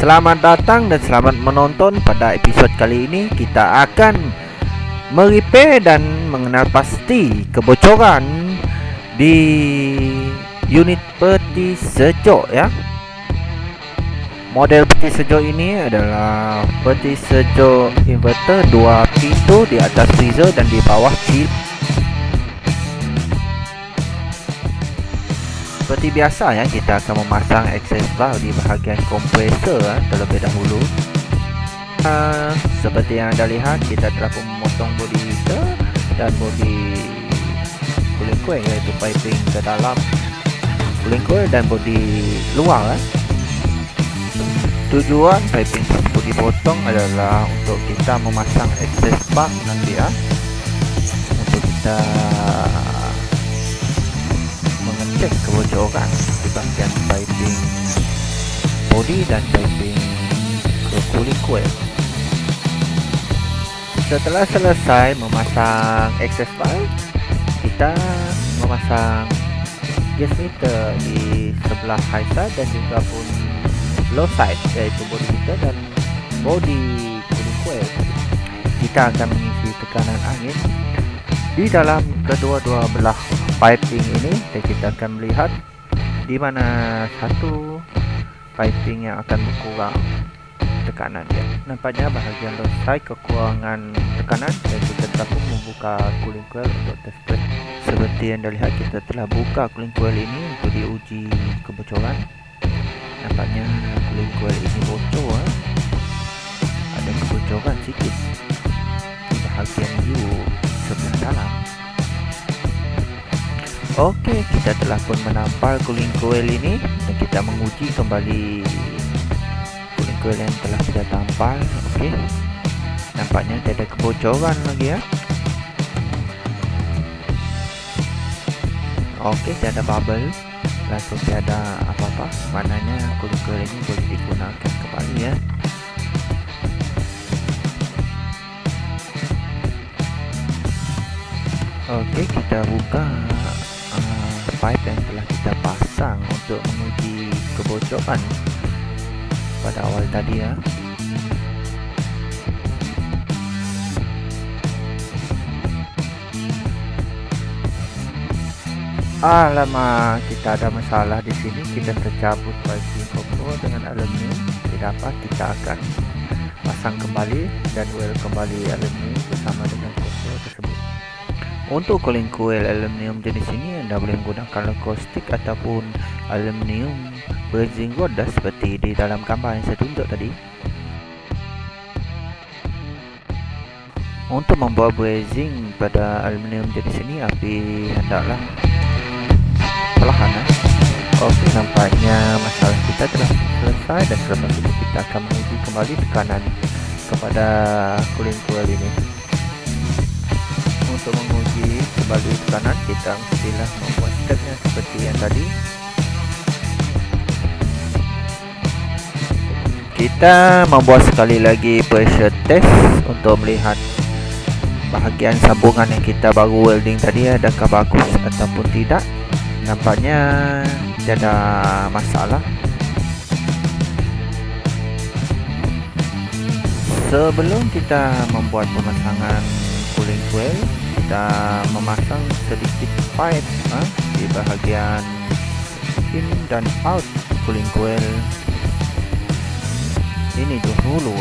Selamat datang dan selamat menonton. Pada episod kali ini kita akan merepair dan mengenal pasti kebocoran di unit peti sejuk ya. Model peti sejuk ini adalah peti sejuk inverter 2 pintu, di atas freezer dan di bawah chiller. Seperti biasa ya, kita akan memasang access bar di bahagian kompresor terlebih dahulu. Seperti yang anda lihat, kita telah pun memotong bodi heater dan bodi cooling coil, iaitu piping ke dalam cooling coil dan bodi luar. Tujuan piping tersebut dipotong adalah untuk kita memasang access bar nanti ya, untuk kita mengecek kebocoran di bahagian piping body dan piping ke cooling coil. Setelah selesai memasang access bar, kita memasang gas meter di sebelah high side dan juga pun low side, yaitu body heater dan body cooling coil. Kita akan mengisi tekanan angin di dalam kedua-dua belah piping ini, dan kita akan melihat di mana satu piping yang akan berkurang tekanan ya. Nampaknya bahagian low side kekurangan tekanan, dan kita telah pun membuka cooling coil untuk test. Seperti yang anda lihat, kita telah buka cooling coil ini untuk diuji kebocoran. Nampaknya cooling coil ini bocor ada kebocoran sedikit di bahagian U sebelah dalam. Okey, kita telah pun menampal cooling coil ini dan kita menguji kembali cooling coil yang telah kita tampal. Okey, nampaknya tidak ada kebocoran lagi ya. Okey, tidak ada bubble, langsung tidak ada apa-apa. Maknanya cooling coil ini boleh digunakan kembali ya. Okey, kita buka pipe yang telah kita pasang untuk menguji kebocoran pada awal tadi ya. Alamak, kita ada masalah di sini. Kita tercabut piping kopro dengan aluminium. Tidak apa, kita akan pasang kembali dan well kembali aluminium bersama dengan kopro tersebut. Untuk cooling coil aluminium jenis ini, anda boleh menggunakan caustic ataupun aluminium brazing rod seperti di dalam gambar yang saya tunjuk tadi. Untuk membuat brazing pada aluminium jenis ini, api hendaklah perlahan. Okey, nampaknya masalah kita telah selesai, dan selepas itu kita akan menguji kembali tekanan kepada cooling coil ini. Untuk menguji kembali tekanan, kita mestilah membuat stepnya seperti yang tadi. Kita membuat sekali lagi pressure test untuk melihat bahagian sambungan yang kita baru welding tadi adakah bagus ataupun tidak. Nampaknya tidak ada masalah. Sebelum kita membuat pemasangan cooling coil, kita memasang sedikit pipe di bahagian in dan out cooling coil ini dahulu.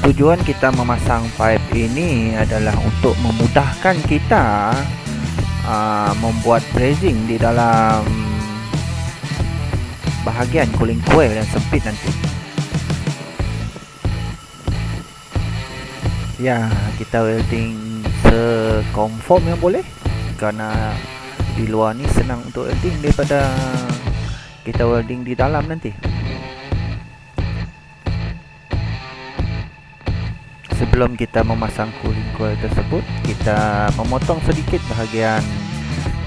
Tujuan kita memasang pipe ini adalah untuk memudahkan kita membuat brazing di dalam bahagian cooling coil yang sempit nanti. Ya, kita welding sekonform yang boleh, kerana di luar ni senang untuk welding daripada kita welding di dalam nanti. Sebelum kita memasang cooling coil tersebut, kita memotong sedikit bahagian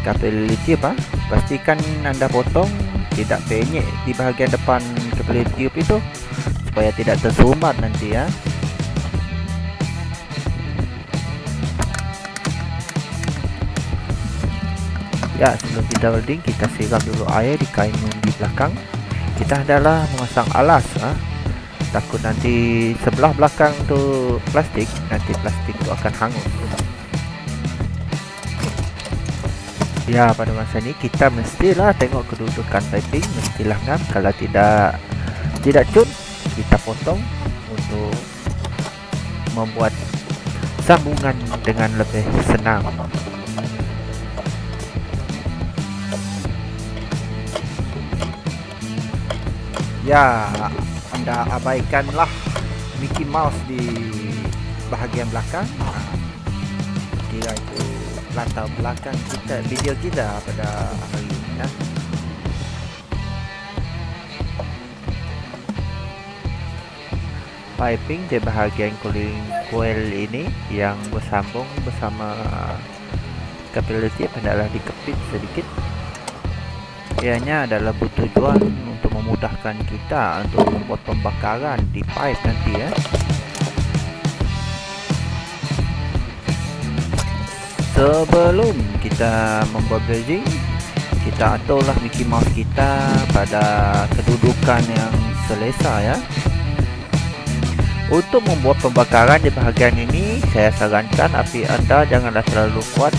kapaliti tube. Pastikan anda potong tidak penyek di bahagian depan kapaliti tube itu, supaya tidak tersumbat nanti ya. Ya, sebelum kita welding, kita siram dulu air di kain di belakang kita adalah memasang alas. Takut nanti sebelah belakang tu plastik, nanti plastik tu akan hangus. Ya, pada masa ni kita mestilah tengok kedudukan piping, mestilah ngam. Kalau tidak cun, kita potong untuk membuat sambungan dengan lebih senang. Ya, anda abaikanlah Mickey Mouse di bahagian belakang. Kira itu latar belakang kita, video kita pada hari ini. Piping di bahagian cooling coil ini yang bersambung bersama capillary adalah dikepit sedikit. Ianya adalah bertujuan untuk memudahkan kita untuk membuat pembakaran di pipe nanti ya. Sebelum kita membuat brazing, kita aturlah Mickey Mouse kita pada kedudukan yang selesa ya. Untuk membuat pembakaran di bahagian ini, saya sarankan api anda janganlah terlalu kuat.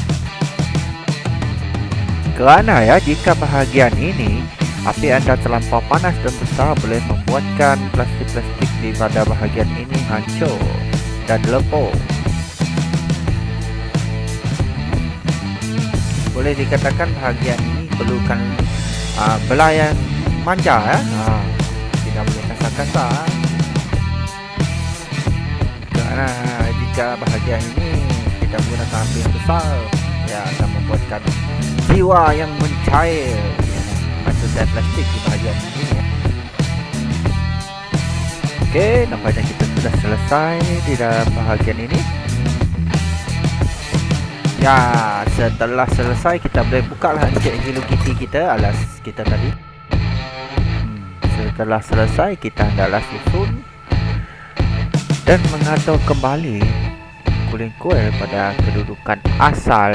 Kerana ya, jika bahagian ini api anda terlampau panas dan besar, boleh membuatkan plastik-plastik di pada bahagian ini hancur dan lepur. Boleh dikatakan bahagian ini perlukan belayan manja ya. Tidak boleh kasar-kasar. Kerana jika bahagian ini kita menggunakan api yang besar, ya akan membuatkan jiwa yang mencair ya, maksudnya plastik di bahagian ini ya. Oke, nampaknya kita sudah selesai di dalam bahagian ini. Ya, setelah selesai kita boleh buka lah encik Hello Kitty kita, alas kita tadi. Setelah selesai kita hendaklah susun dan mengatur kembali cooling coil pada kedudukan asal.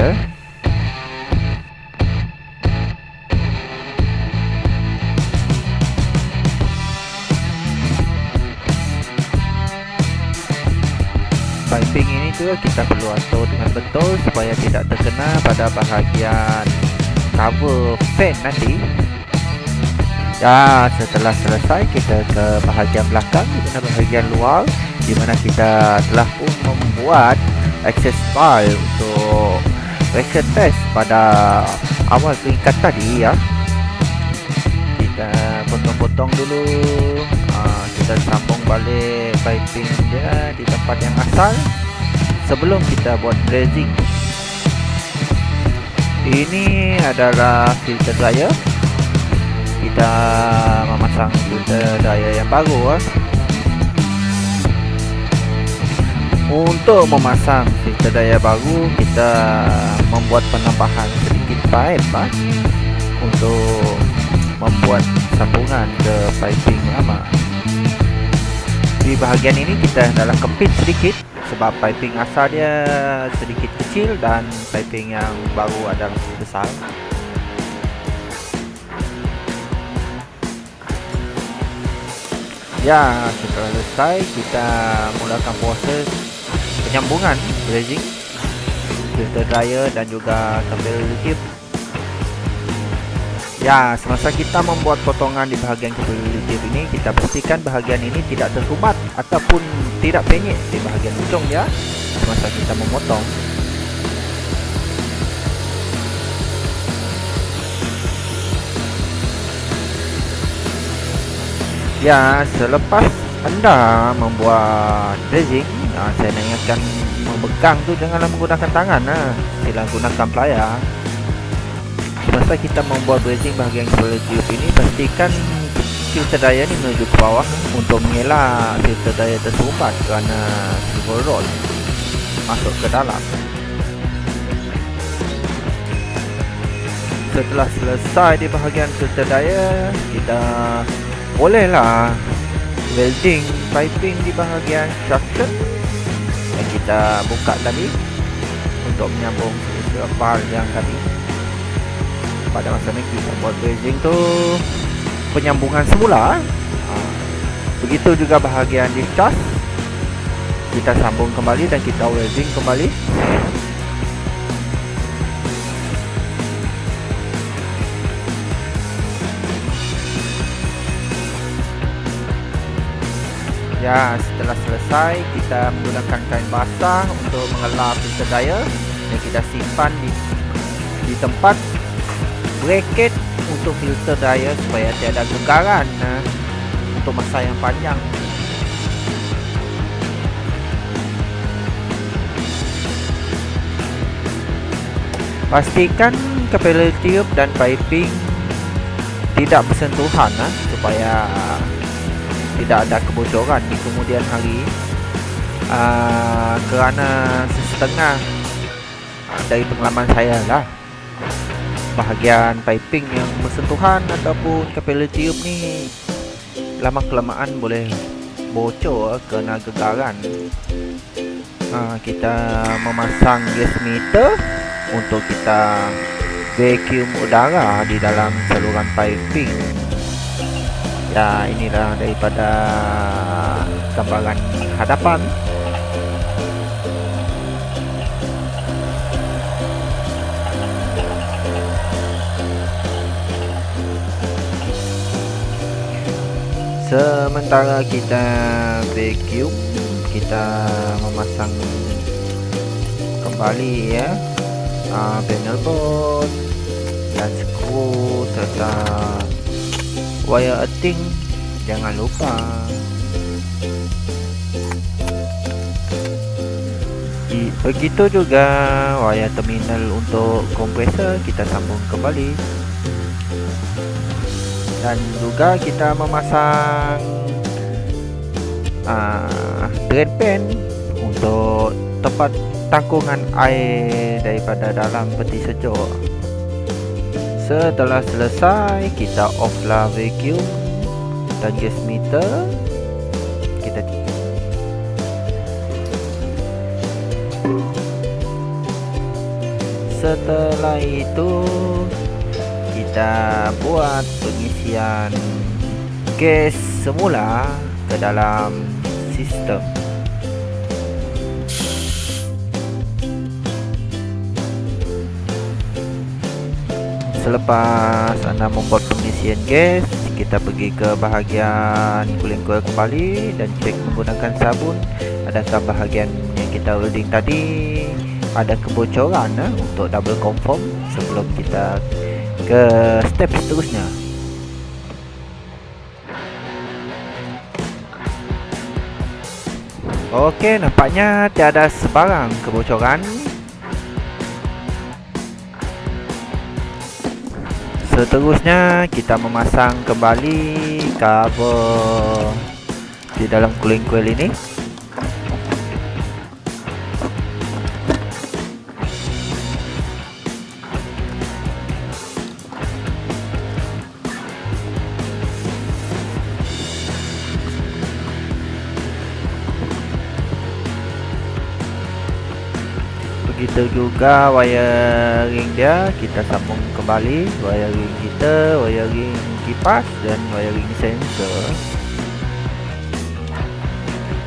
Piping ini tu kita perlu atur dengan betul supaya tidak terkena pada bahagian cover fan nanti. Ya, setelah selesai kita ke bahagian belakang, di mana bahagian luar, di mana kita telah pun membuat access file untuk pressure test pada awal peringkat tadi ya. Kita potong-potong dulu, kita sambung balik piping dia di tempat yang asal sebelum kita buat brazing. Ini adalah filter dryer. Kita memasang filter dryer yang baru. Untuk memasang filter dryer baru, kita membuat penambahan sedikit pipe untuk membuat sambungan ke piping lama. Di bahagian ini kita hendaklah kepit sedikit sebab piping asal dia sedikit kecil dan piping yang baru adalah besar. Ya, setelah selesai kita mulakan proses penyambungan brazing filter dryer dan juga capillary tube. Ya, semasa kita membuat potongan di bahagian capillary tube ini, kita pastikan bahagian ini tidak tersumbat ataupun tidak penyek di bahagian ujung ya semasa kita memotong. Ya, selepas anda membuat brazing, saya nak ingatkan memegang tu janganlah menggunakan tangan, sila gunakan pelayar. Semasa kita membuat brazing bahagian capillary tube ini, pastikan filter dryer ni menuju ke bawah untuk mengelak filter dryer tersumbat kerana silver rod masuk ke dalam. Setelah selesai di bahagian filter dryer, kita bolehlah welding piping di bahagian suction yang kita buka tadi untuk menyambung filter yang tadi. Pada masa ni kita buat brazing tu penyambungan semula. Begitu juga bahagian discharge, kita sambung kembali dan kita welding kembali. Ya, setelah selesai kita menggunakan kain basah untuk mengelap filter dryer dan kita simpan di tempat bracket untuk filter dryer supaya tiada gegaran untuk masa yang panjang. Pastikan capillary tube dan piping tidak bersentuhan supaya tidak ada kebocoran di kemudian hari. Kerana setengah dari pengalaman saya lah, bahagian piping yang bersentuhan ataupun capillary tube ni lama kelamaan boleh bocor kerana gegaran. Kita memasang gas meter untuk kita vacuum udara di dalam saluran piping. Ya, inilah daripada gambaran hadapan. Sementara kita vacuum, kita memasang kembali ya panel board dan skru serta wire earthing, jangan lupa. Begitu juga wire terminal untuk kompresor kita sambung kembali. Dan juga kita memasang drain pan untuk tempat tangkungan air daripada dalam peti sejuk. Setelah selesai, kita off lah vacuum dan gas meter. Setelah itu kita buat pengisian gas semula ke dalam sistem. Selepas anda membuat pengisian gas, kita pergi ke bahagian cooling coil kembali dan cek menggunakan sabun adakah bahagian yang kita welding tadi ada kebocoran untuk double confirm sebelum kita ke step seterusnya. Okey, nampaknya tiada sebarang kebocoran. Seterusnya kita memasang kembali cover di dalam cooling coil ini. Begitu juga wiring dia, kita sambung kembali wiring heater, wiring kipas dan wiring sensor.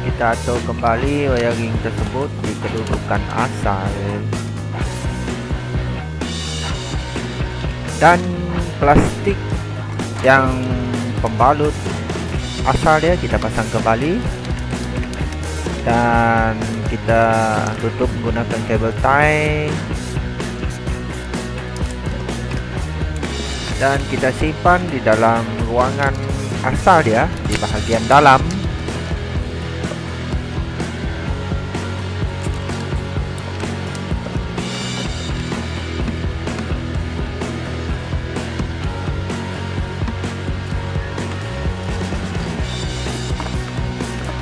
Kita atur kembali wiring tersebut di kedudukan asal. Dan plastik yang pembalut asal dia kita pasang kembali. Dan kita tutup menggunakan kabel tie dan kita simpan di dalam ruangan asal dia di bahagian dalam.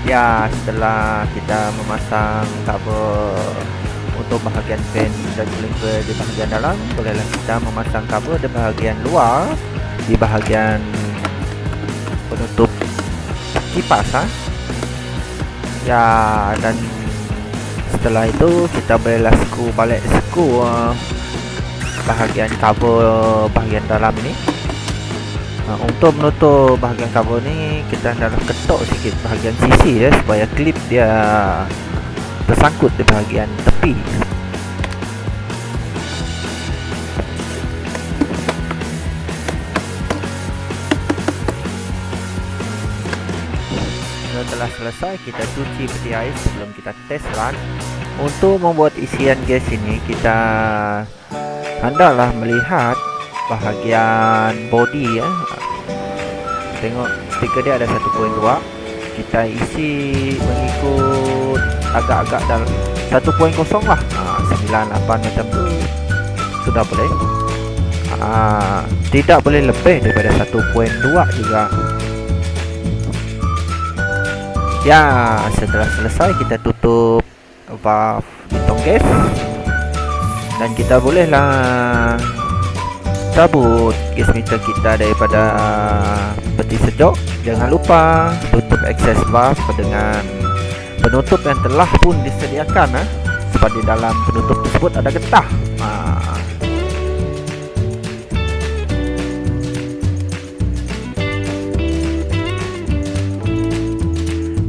Ya, setelah kita memasang kabel untuk bahagian fan dan cooling coil di bahagian dalam, bolehlah kita memasang kabel di bahagian luar di bahagian penutup kipas ya. Dan setelah itu kita bolehlah skru balik bahagian kabel bahagian dalam ini. Untuk menutup bahagian cover ni, kita hendaklah ketuk sikit bahagian sisi supaya klip dia tersangkut di bahagian tepi. Setelah selesai, kita cuci peti air sebelum kita test run. Untuk membuat isian gas ini, kita hendaklah melihat bahagian body Tengok stiker dia ada 1.2. Kita isi mengikut agak-agak dalam 1.0 lah, 9, 8 macam tu sudah boleh. Tidak boleh lebih daripada 1.2 juga. Ya, setelah selesai kita tutup valve pintung gas dan kita bolehlah cabut gas meter kita daripada peti sejuk. Jangan lupa tutup access valve dengan penutup yang telah pun disediakan, sebab di dalam penutup tersebut ada getah.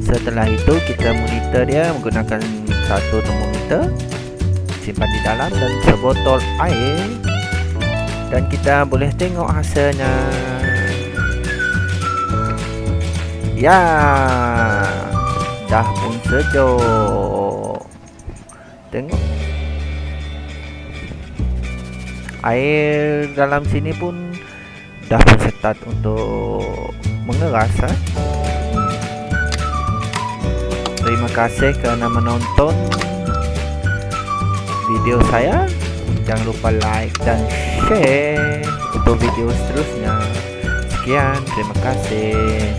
Setelah itu kita monitor dia menggunakan satu termometer, simpan di dalam, dan sebotol air, dan kita boleh tengok hasilnya. Ya, dah pun sejuk. Tengok air dalam sini pun dah pun start untuk mengeras. Terima kasih kerana menonton video saya. Jangan lupa like dan share untuk video seterusnya. Sekian, terima kasih.